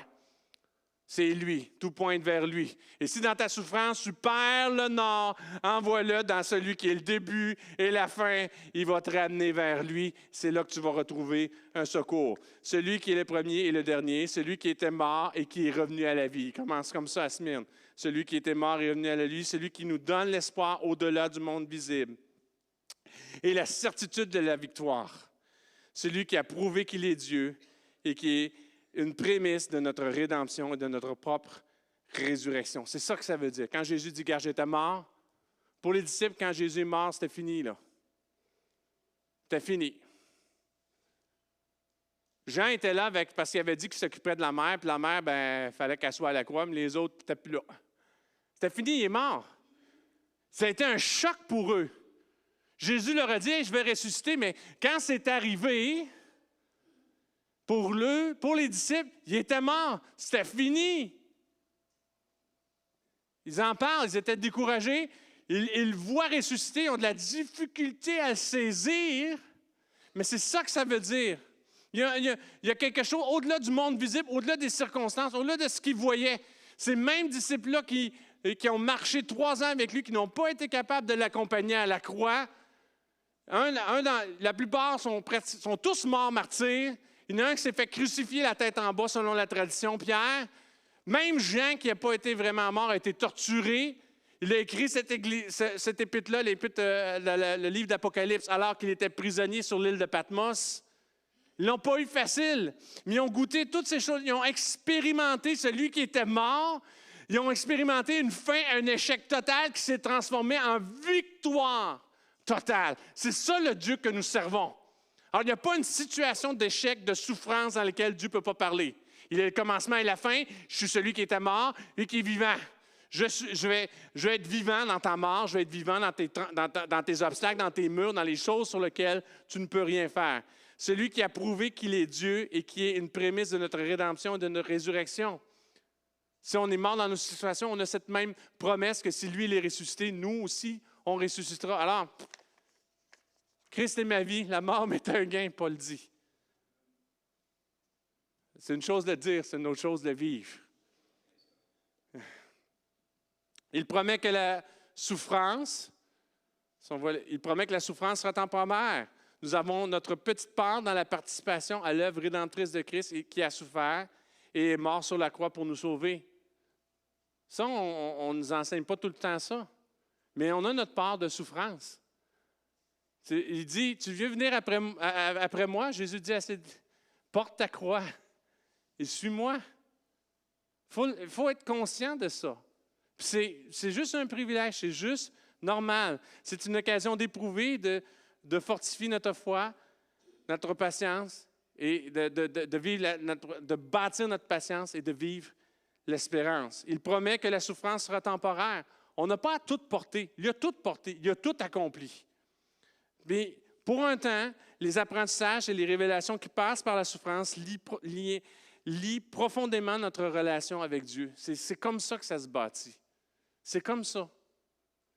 C'est lui, tout pointe vers lui. Et si dans ta souffrance, tu perds le nord, envoie-le dans celui qui est le début et la fin. Il va te ramener vers lui. C'est là que tu vas retrouver un secours. Celui qui est le premier et le dernier, celui qui était mort et qui est revenu à la vie. Il commence comme ça à Smyrne. Celui qui était mort et revenu à la vie, celui qui nous donne l'espoir au-delà du monde visible. Et la certitude de la victoire. Celui qui a prouvé qu'il est Dieu et qui est une prémisse de notre rédemption et de notre propre résurrection. C'est ça que ça veut dire. Quand Jésus dit « Gars, j'étais mort », pour les disciples, quand Jésus est mort, c'était fini, là. C'était fini. Jean était là parce qu'il avait dit qu'il s'occupait de la mère, puis la mère, il fallait qu'elle soit à la croix, mais les autres n'étaient plus là. C'était fini, il est mort. Ça a été un choc pour eux. Jésus leur a dit hey, « Je vais ressusciter », mais quand c'est arrivé, pour les disciples, il était mort. C'était fini. Ils en parlent, ils étaient découragés. Ils le voient ressusciter, ils ont de la difficulté à le saisir. Mais c'est ça que ça veut dire. Il y a quelque chose au-delà du monde visible, au-delà des circonstances, au-delà de ce qu'ils voyaient. Ces mêmes disciples-là qui ont marché 3 ans avec lui, qui n'ont pas été capables de l'accompagner à la croix. La plupart sont tous morts martyrs. Il y en a un qui s'est fait crucifier la tête en bas selon la tradition, Pierre. Même Jean, qui n'a pas été vraiment mort, a été torturé. Il a écrit cette épître-là, le livre d'Apocalypse, alors qu'il était prisonnier sur l'île de Patmos. Ils ne l'ont pas eu facile, mais ils ont goûté toutes ces choses. Ils ont expérimenté celui qui était mort. Ils ont expérimenté une fin, un échec total qui s'est transformé en victoire totale. C'est ça le Dieu que nous servons. Alors, il n'y a pas une situation d'échec, de souffrance dans laquelle Dieu ne peut pas parler. Il est le commencement et la fin. Je suis celui qui était mort et qui est vivant. Je vais être vivant dans ta mort, je vais être vivant dans tes obstacles, dans tes murs, dans les choses sur lesquelles tu ne peux rien faire. Celui qui a prouvé qu'il est Dieu et qui est une prémisse de notre rédemption et de notre résurrection. Si on est mort dans nos situations, on a cette même promesse que si lui, il est ressuscité, nous aussi, on ressuscitera. Alors, Christ est ma vie, la mort m'est un gain, Paul dit. C'est une chose de le dire, c'est une autre chose de le vivre. Il promet que la souffrance, il promet que la souffrance sera temporaire. Nous avons notre petite part dans la participation à l'œuvre rédemptrice de Christ qui a souffert et est mort sur la croix pour nous sauver. Ça, on ne nous enseigne pas tout le temps ça. Mais on a notre part de souffrance. Il dit, tu veux venir après moi? Jésus dit, porte ta croix et suis-moi. Il faut être conscient de ça. C'est juste un privilège, c'est juste normal. C'est une occasion d'éprouver, de fortifier notre foi, notre patience, et de bâtir notre patience et de vivre l'espérance. Il promet que la souffrance sera temporaire. On n'a pas à tout porter. Il a tout porté, il a tout accompli. Mais pour un temps, les apprentissages et les révélations qui passent par la souffrance lient profondément notre relation avec Dieu. C'est comme ça que ça se bâtit. C'est comme ça.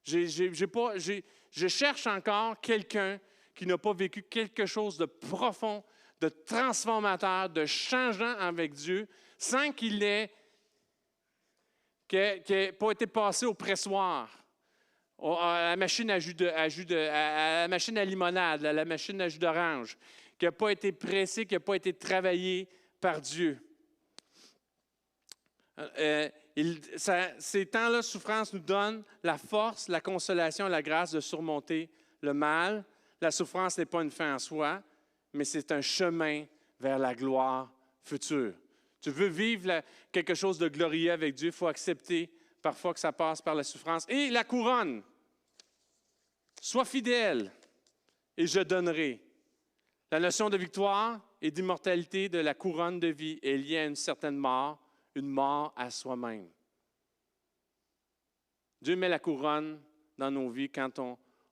Je cherche encore quelqu'un qui n'a pas vécu quelque chose de profond, de transformateur, de changeant avec Dieu, sans qu'il n'ait pas été passé au pressoir, à la machine à la machine à limonade, à la machine à jus d'orange, qui n'a pas été pressé, qui n'a pas été travaillé par Dieu. Ces temps-là de souffrance nous donnent la force, la consolation et la grâce de surmonter le mal. La souffrance n'est pas une fin en soi, mais c'est un chemin vers la gloire future. Tu veux vivre quelque chose de glorieux avec Dieu, il faut accepter parfois que ça passe par la souffrance. Et la couronne, sois fidèle et je donnerai. La notion de victoire et d'immortalité de la couronne de vie est liée à une certaine mort, une mort à soi-même. Dieu met la couronne dans nos vies quand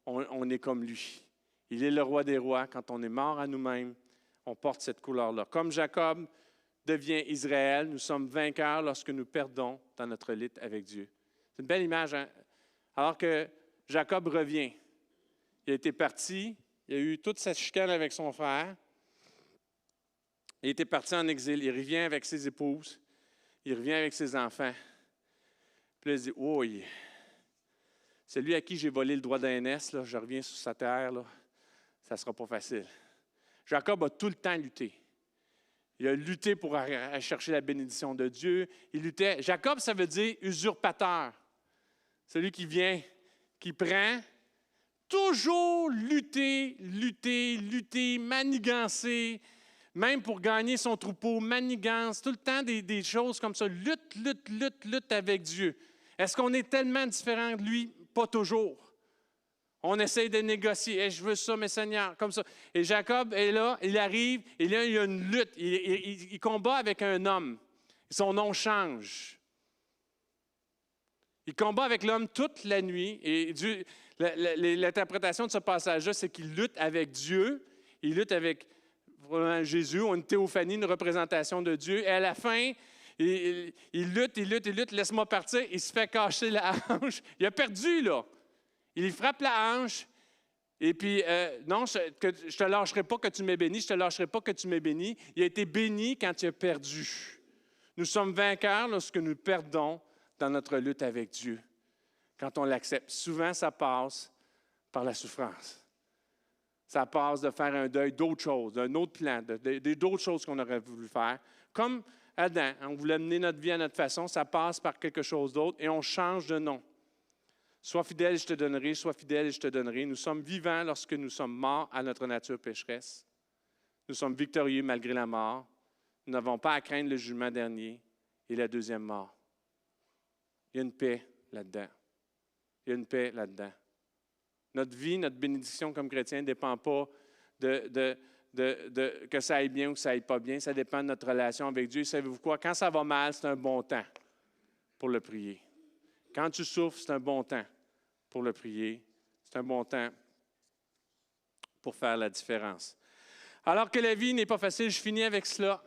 on est comme lui. Il est le roi des rois. Quand on est mort à nous-mêmes, on porte cette couleur-là. Comme Jacob devient Israël, nous sommes vainqueurs lorsque nous perdons dans notre lutte avec Dieu. C'est une belle image, hein? Alors que Jacob revient. Il a été parti, il a eu toute cette chicane avec son frère. Il était parti en exil. Il revient avec ses épouses. Il revient avec ses enfants. Puis là, il dit, « Oh, celui à qui j'ai volé le droit d'aînesse, là, je reviens sur sa terre, là, ça ne sera pas facile. » Jacob a tout le temps lutté. Il a lutté pour aller chercher la bénédiction de Dieu. Il luttait. Jacob, ça veut dire usurpateur. Celui qui vient, qui prend, toujours lutter, manigancer, même pour gagner son troupeau, manigance, tout le temps des choses comme ça. Lutte avec Dieu. Est-ce qu'on est tellement différent de lui? Pas toujours. On essaye de négocier. Hey, je veux ça, mes seigneurs, comme ça. Et Jacob est là, il arrive, et là, il y a une lutte. Il combat avec un homme. Son nom change. Il combat avec l'homme toute la nuit. Et Dieu, l'interprétation de ce passage-là, c'est qu'il lutte avec Dieu. Il lutte avec Jésus, une théophanie, une représentation de Dieu. Et à la fin, il lutte, laisse-moi partir. Il se fait cacher la hanche. Il a perdu, là. Il frappe la hanche, et puis, non, je ne te lâcherai pas que tu m'aies béni, je ne te lâcherai pas que tu m'aies béni. Il a été béni quand il a perdu. Nous sommes vainqueurs lorsque nous perdons dans notre lutte avec Dieu, quand on l'accepte. Souvent, ça passe par la souffrance. Ça passe de faire un deuil d'autres choses, d'un autre plan, d'autres choses qu'on aurait voulu faire. Comme Adam, on voulait mener notre vie à notre façon, ça passe par quelque chose d'autre, et on change de nom. Sois fidèle et je te donnerai, sois fidèle et je te donnerai. Nous sommes vivants lorsque nous sommes morts à notre nature pécheresse. Nous sommes victorieux malgré la mort. Nous n'avons pas à craindre le jugement dernier et la deuxième mort. Il y a une paix là-dedans. Il y a une paix là-dedans. Notre vie, notre bénédiction comme chrétien ne dépend pas que ça aille bien ou que ça aille pas bien. Ça dépend de notre relation avec Dieu. Savez-vous quoi? Quand ça va mal, c'est un bon temps pour le prier. Quand tu souffres, c'est un bon temps pour le prier. C'est un bon temps pour faire la différence. Alors que la vie n'est pas facile, je finis avec cela.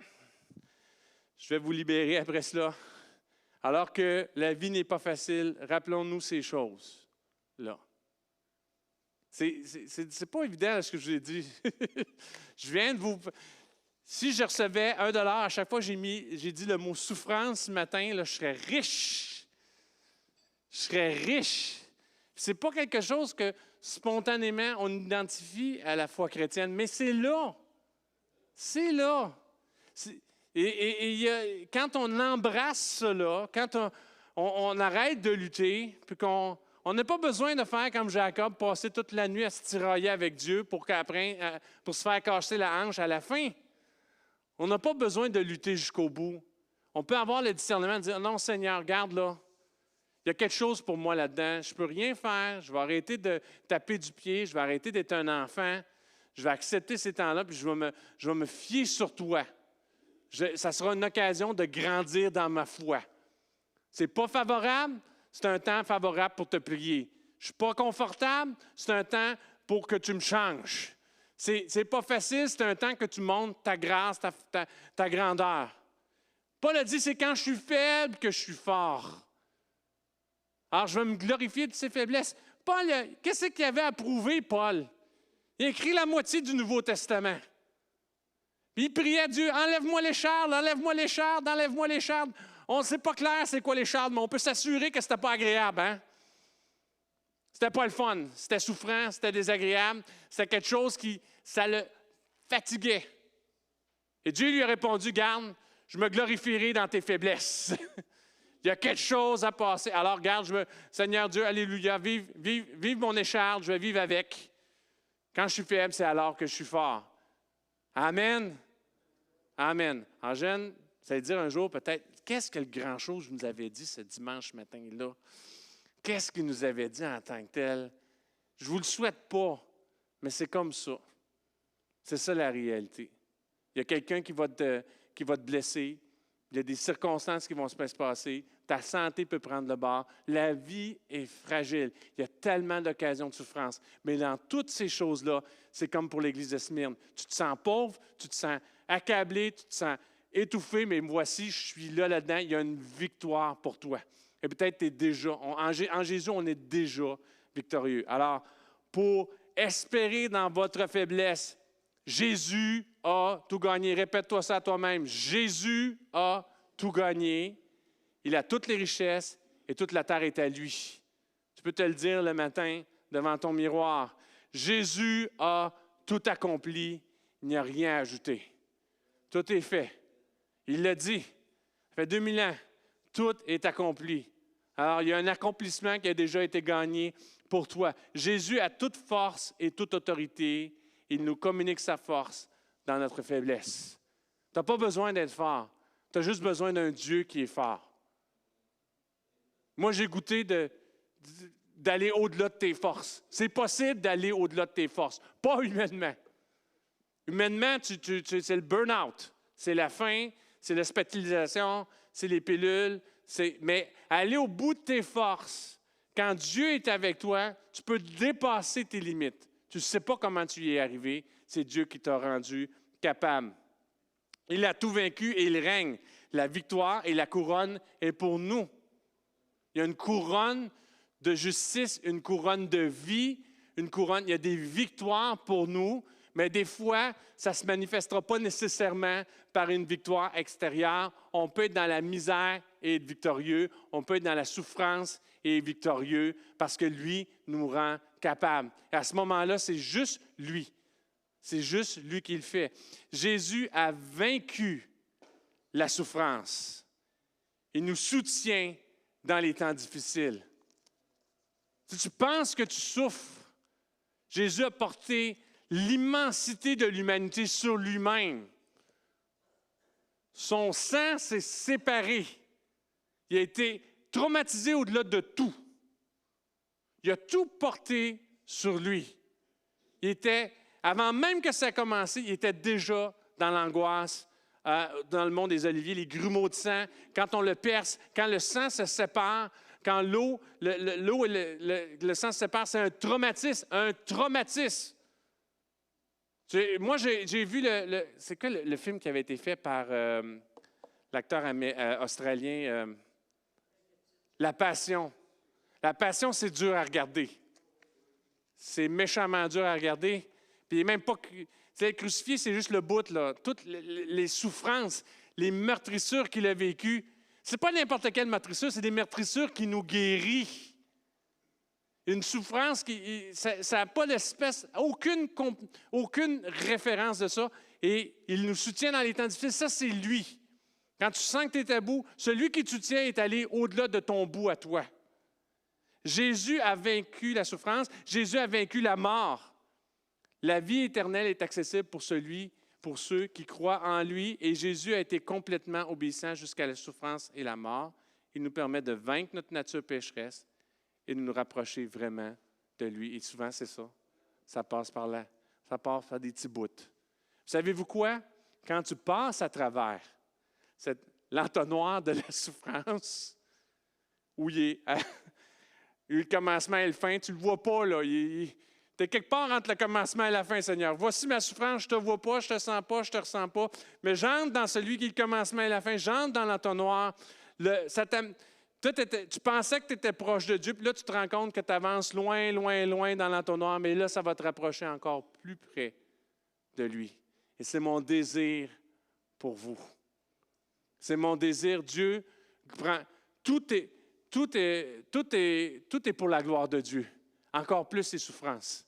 Je vais vous libérer après cela. Alors que la vie n'est pas facile, rappelons-nous ces choses-là. C'est pas évident ce que je vous ai dit. Je viens de vous... Si je recevais $1, à chaque fois j'ai dit le mot souffrance ce matin, là, je serais riche. Je serais riche. Ce n'est pas quelque chose que spontanément on identifie à la foi chrétienne, mais c'est là. C'est là. Quand on embrasse cela, quand on arrête de lutter, puis qu'on n'a pas besoin de faire comme Jacob, passer toute la nuit à se tirailler avec Dieu pour qu'après, pour se faire casser la hanche à la fin. On n'a pas besoin de lutter jusqu'au bout. On peut avoir le discernement de dire, non Seigneur, regarde là, il y a quelque chose pour moi là-dedans, je ne peux rien faire, je vais arrêter de taper du pied, je vais arrêter d'être un enfant, je vais accepter ces temps-là, puis je vais me fier sur toi. Ça sera une occasion de grandir dans ma foi. Ce n'est pas favorable, c'est un temps favorable pour te prier. Je ne suis pas confortable, c'est un temps pour que tu me changes. C'est pas facile, c'est un temps que tu montres ta grâce, ta grandeur. Paul a dit, c'est quand je suis faible que je suis fort. Alors, je vais me glorifier de ses faiblesses. Paul, qu'est-ce qu'il avait à prouver, Paul? Il a écrit la moitié du Nouveau Testament. Puis il priait à Dieu, enlève-moi les chardes, enlève-moi les chardes, enlève-moi les chardes. On ne sait pas clair c'est quoi les chardes, mais on peut s'assurer que ce n'était pas agréable. Hein? C'était pas le fun, c'était souffrant, c'était désagréable, c'était quelque chose ça le fatiguait. Et Dieu lui a répondu, garde, je me glorifierai dans tes faiblesses. Il y a quelque chose à passer. Alors, regarde, Seigneur Dieu, alléluia, vive mon écharde, je vais vivre avec. Quand je suis faible, c'est alors que je suis fort. Amen. Amen. En jeune, ça veut dire un jour peut-être, qu'est-ce que le grand chose que je nous avais dit ce dimanche matin-là? Qu'est-ce qu'il nous avait dit en tant que tel? Je ne vous le souhaite pas, mais c'est comme ça. C'est ça la réalité. Il y a quelqu'un qui va te blesser. Il y a des circonstances qui vont se passer. Ta santé peut prendre le bord. La vie est fragile. Il y a tellement d'occasions de souffrance. Mais dans toutes ces choses-là, c'est comme pour l'Église de Smyrne. Tu te sens pauvre, tu te sens accablé, tu te sens étouffé, mais voici, je suis là-dedans. Il y a une victoire pour toi. Et peut-être tu es déjà, en Jésus, on est déjà victorieux. Alors, pour espérer dans votre faiblesse, Jésus a tout gagné. Répète-toi ça à toi-même. Jésus a tout gagné. Il a toutes les richesses et toute la terre est à lui. Tu peux te le dire le matin devant ton miroir. Jésus a tout accompli. Il n'y a rien à ajouter. Tout est fait. Il l'a dit. Ça fait 2000 ans. Tout est accompli. Alors, il y a un accomplissement qui a déjà été gagné pour toi. Jésus a toute force et toute autorité. Il nous communique sa force dans notre faiblesse. Tu n'as pas besoin d'être fort. Tu as juste besoin d'un Dieu qui est fort. Moi, j'ai goûté d'aller au-delà de tes forces. C'est possible d'aller au-delà de tes forces. Pas humainement. Humainement, c'est le burn-out. C'est la faim, c'est l'hospitalisation, c'est les pilules. Mais aller au bout de tes forces, quand Dieu est avec toi, tu peux dépasser tes limites. Tu ne sais pas comment tu y es arrivé. C'est Dieu qui t'a rendu capable. Il a tout vaincu et il règne. La victoire et la couronne est pour nous. Il y a une couronne de justice, une couronne de vie, une couronne. Il y a des victoires pour nous, mais des fois, ça ne se manifestera pas nécessairement par une victoire extérieure. On peut être dans la misère et être victorieux. On peut être dans la souffrance et être victorieux parce que lui nous rend capables. Et à ce moment-là, c'est juste lui. C'est juste lui qui le fait. Jésus a vaincu la souffrance. Il nous soutient dans les temps difficiles. Si tu penses que tu souffres, Jésus a porté l'immensité de l'humanité sur lui-même. Son sang s'est séparé. Il a été traumatisé au-delà de tout. Il a tout porté sur lui. Il était, avant même que ça a commencé, il était déjà dans l'angoisse, dans le monde des oliviers, les grumeaux de sang. Quand on le perce, quand le sang se sépare, quand l'eau et le sang se séparent, c'est un traumatisme. Un traumatisme. Moi, j'ai vu c'est quoi le film qui avait été fait par l'acteur australien La passion. La passion, c'est dur à regarder. C'est méchamment dur à regarder. Puis même pas... Tu sais, crucifié, c'est juste le bout, là. Toutes les souffrances, les meurtrissures qu'il a vécues. C'est pas n'importe quelle meurtrissure, c'est des meurtrissures qui nous guérissent. Une souffrance qui... Ça n'a pas d'espèce... Aucune référence de ça. Et il nous soutient dans les temps difficiles. Ça, c'est lui. Quand tu sens que tu es à bout, celui qui te soutient est allé au-delà de ton bout à toi. Jésus a vaincu la souffrance. Jésus a vaincu la mort. La vie éternelle est accessible pour ceux qui croient en lui. Et Jésus a été complètement obéissant jusqu'à la souffrance et la mort. Il nous permet de vaincre notre nature pécheresse et de nous rapprocher vraiment de lui. Et souvent, c'est ça. Ça passe par là. Ça passe par des petits bouts. Savez-vous quoi? Quand tu passes à travers l'entonnoir de la souffrance, où il est le commencement et le fin, tu ne le vois pas, là. Tu es quelque part entre le commencement et la fin, Seigneur. Voici ma souffrance, je ne te vois pas, je ne te sens pas, je ne te ressens pas. Mais j'entre dans celui qui est le commencement et la fin, j'entre dans l'entonnoir. Tu pensais que tu étais proche de Dieu, puis là, tu te rends compte que tu avances loin, loin, loin dans l'entonnoir, mais là, ça va te rapprocher encore plus près de lui. Et c'est mon désir pour vous. C'est mon désir. Dieu prend. Tout est pour la gloire de Dieu. Encore plus ses souffrances.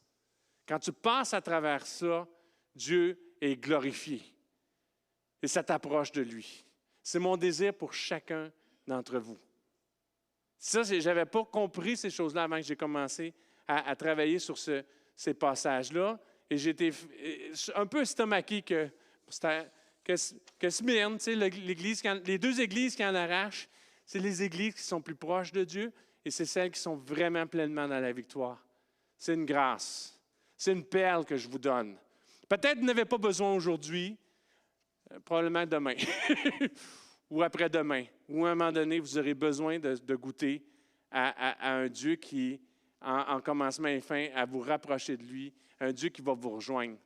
Quand tu passes à travers ça, Dieu est glorifié. Et ça t'approche de lui. C'est mon désir pour chacun d'entre vous. Ça, je n'avais pas compris ces choses-là avant que j'ai commencé à travailler sur ces passages-là. Et j'étais un peu estomaqué que Smyrne, tu sais, les deux églises qui en arrachent, c'est les églises qui sont plus proches de Dieu et c'est celles qui sont vraiment pleinement dans la victoire. C'est une grâce. C'est une perle que je vous donne. Peut-être que vous n'avez pas besoin aujourd'hui, probablement demain ou après-demain, ou à un moment donné, vous aurez besoin de goûter à un Dieu qui, en commencement et fin, à vous rapprocher de lui, un Dieu qui va vous rejoindre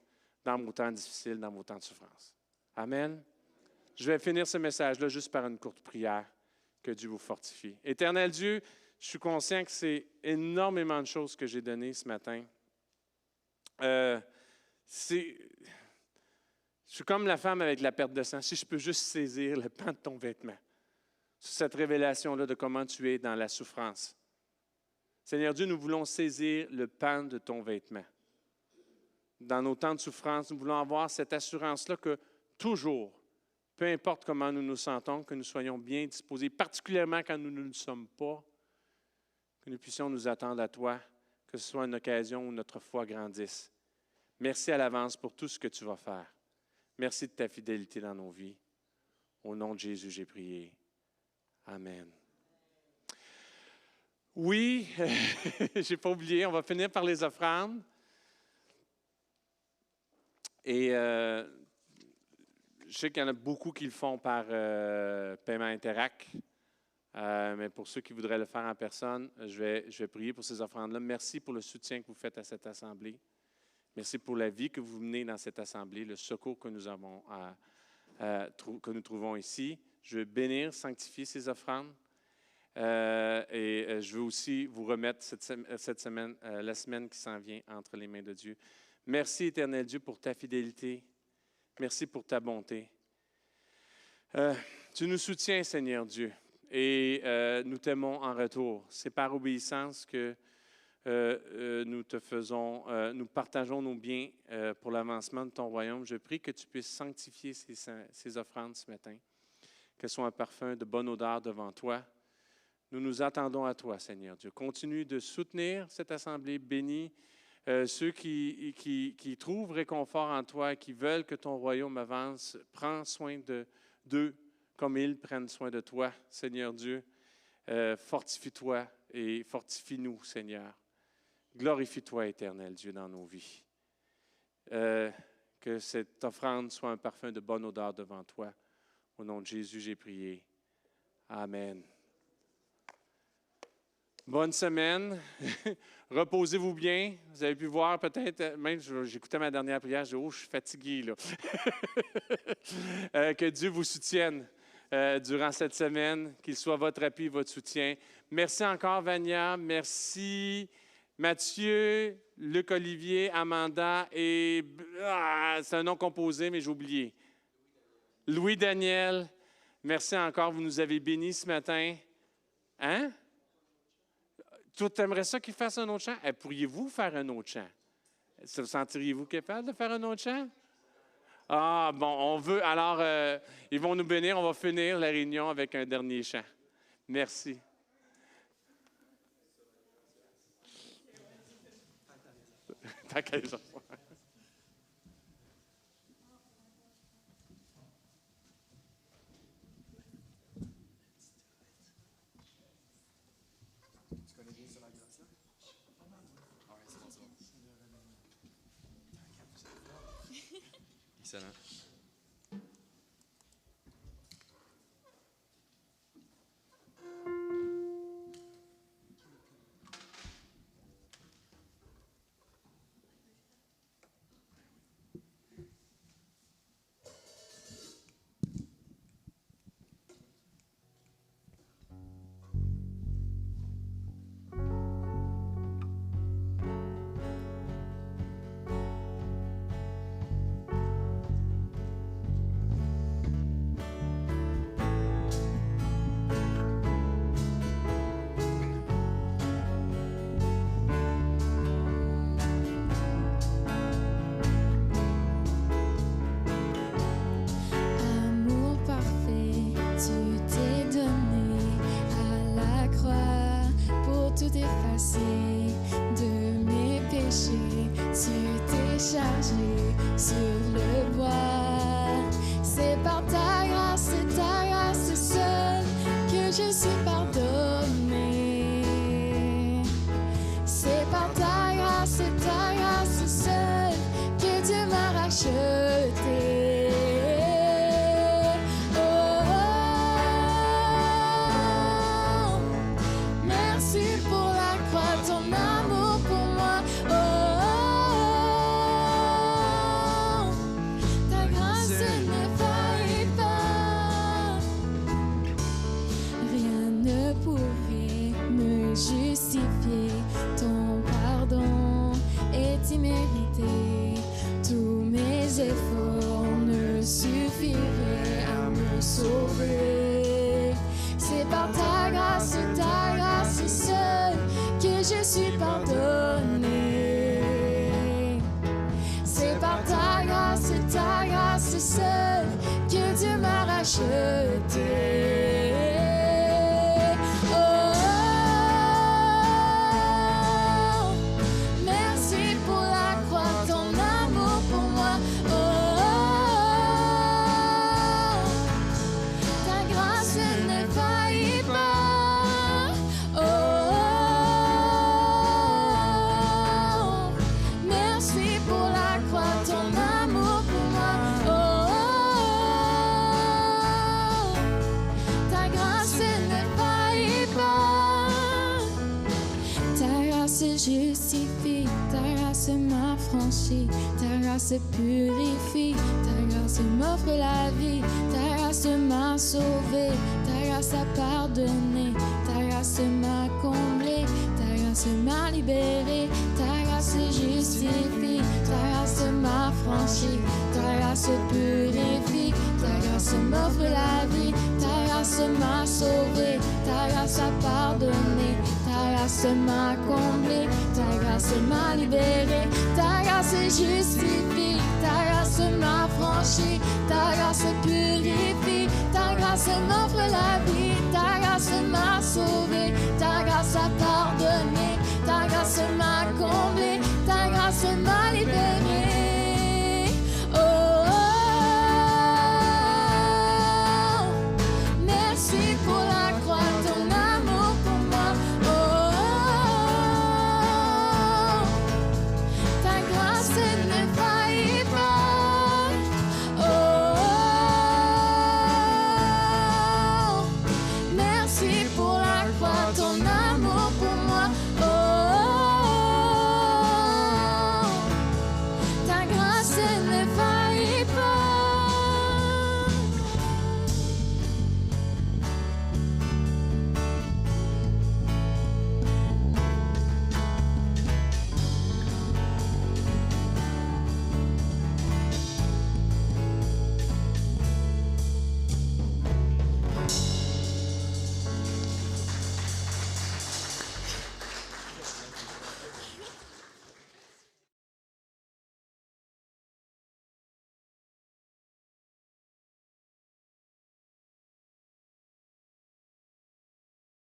dans vos temps difficiles, dans vos temps de souffrance. Amen. Je vais finir ce message-là juste par une courte prière. Que Dieu vous fortifie. Éternel Dieu, je suis conscient que c'est énormément de choses que j'ai données ce matin. Je suis comme la femme avec la perte de sang. Si je peux juste saisir le pan de ton vêtement, sur cette révélation-là de comment tu es dans la souffrance. Seigneur Dieu, nous voulons saisir le pan de ton vêtement. Dans nos temps de souffrance, nous voulons avoir cette assurance-là que toujours, peu importe comment nous nous sentons, que nous soyons bien disposés, particulièrement quand nous ne le sommes pas, que nous puissions nous attendre à toi, que ce soit une occasion où notre foi grandisse. Merci à l'avance pour tout ce que tu vas faire. Merci de ta fidélité dans nos vies. Au nom de Jésus, j'ai prié. Amen. Oui, je n'ai pas oublié, on va finir par les offrandes. Et je sais qu'il y en a beaucoup qui le font par paiement Interac, mais pour ceux qui voudraient le faire en personne, je vais prier pour ces offrandes-là. Merci pour le soutien que vous faites à cette assemblée. Merci pour la vie que vous menez dans cette assemblée, le secours que nous avons que nous trouvons ici. Je veux bénir, sanctifier ces offrandes. Et je veux aussi vous remettre cette semaine, la semaine qui s'en vient entre les mains de Dieu. Merci, Éternel Dieu, pour ta fidélité. Merci pour ta bonté. Tu nous soutiens, Seigneur Dieu, et nous t'aimons en retour. C'est par obéissance que nous partageons nos biens pour l'avancement de ton royaume. Je prie que tu puisses sanctifier ces offrandes ce matin, qu'elles soient un parfum de bonne odeur devant toi. Nous nous attendons à toi, Seigneur Dieu. Continue de soutenir cette assemblée bénie. Ceux qui trouvent réconfort en toi et qui veulent que ton royaume avance, prends soin d'eux comme ils prennent soin de toi, Seigneur Dieu. Fortifie-toi et fortifie-nous, Seigneur. Glorifie-toi, Éternel Dieu, dans nos vies. Que cette offrande soit un parfum de bonne odeur devant toi. Au nom de Jésus, j'ai prié. Amen. Bonne semaine. Reposez-vous bien. Vous avez pu voir peut-être, même j'écoutais ma dernière prière, je dis, oh, je suis fatigué là. Que Dieu vous soutienne. durant cette semaine, qu'il soit votre appui, votre soutien. Merci encore, Vania. Merci, Mathieu, Luc-Olivier, Amanda et... c'est un nom composé, mais j'ai oublié. Louis-Daniel. Merci encore, vous nous avez bénis ce matin. Hein? Tu aimerais ça qu'il fasse un autre chant? Pourriez-vous faire un autre chant? Sentiriez-vous capable de faire un autre chant? Ah, bon, on veut. Alors, ils vont nous bénir. On va finir la réunion avec un dernier chant. Merci. Tant qu'à les enfants. Excellent. Amour parfait, tu t'es donné à la croix pour tout effacer de mes péchés. Tu t'es chargé sur le bois. C'est par ta grâce seule que je suis pardonné. C'est par ta grâce seule que Dieu m'a racheté. Merci pour la croix, ton amour pour moi. Ta grâce ne faillit pas. Rien ne pouvait me justifier. Ton pardon est immérité. Tous mes efforts ne suffiraient à me sauver. C'est par ta grâce seule que je suis pardonné. C'est par ta grâce seule que Dieu m'a racheté. Merci pour la croix, ton amour pour moi. Ta grâce ne faillit pas. Merci pour la croix, ton amour pour moi. Ta grâce ne faillit pas. Ta grâce justifie, ta grâce m'affranchit, ta grâce purifie, ta grâce m'offre la vie, ta grâce m'a sauvé, ta grâce a pardonné, ta grâce m'a comblé, ta grâce m'a libéré, ta grâce justifie, ta grâce m'affranchit, ta grâce purifie, ta grâce m'offre la vie, ta grâce m'a sauvé, ta grâce a pardonné, ta grâce m'a comblé, ta grâce m'a libéré, ta grâce justifie, ta grâce m'affranchit, ta grâce purifie, ta grâce m'offre la vie, ta grâce m'a sauvé, ta grâce a pardonné.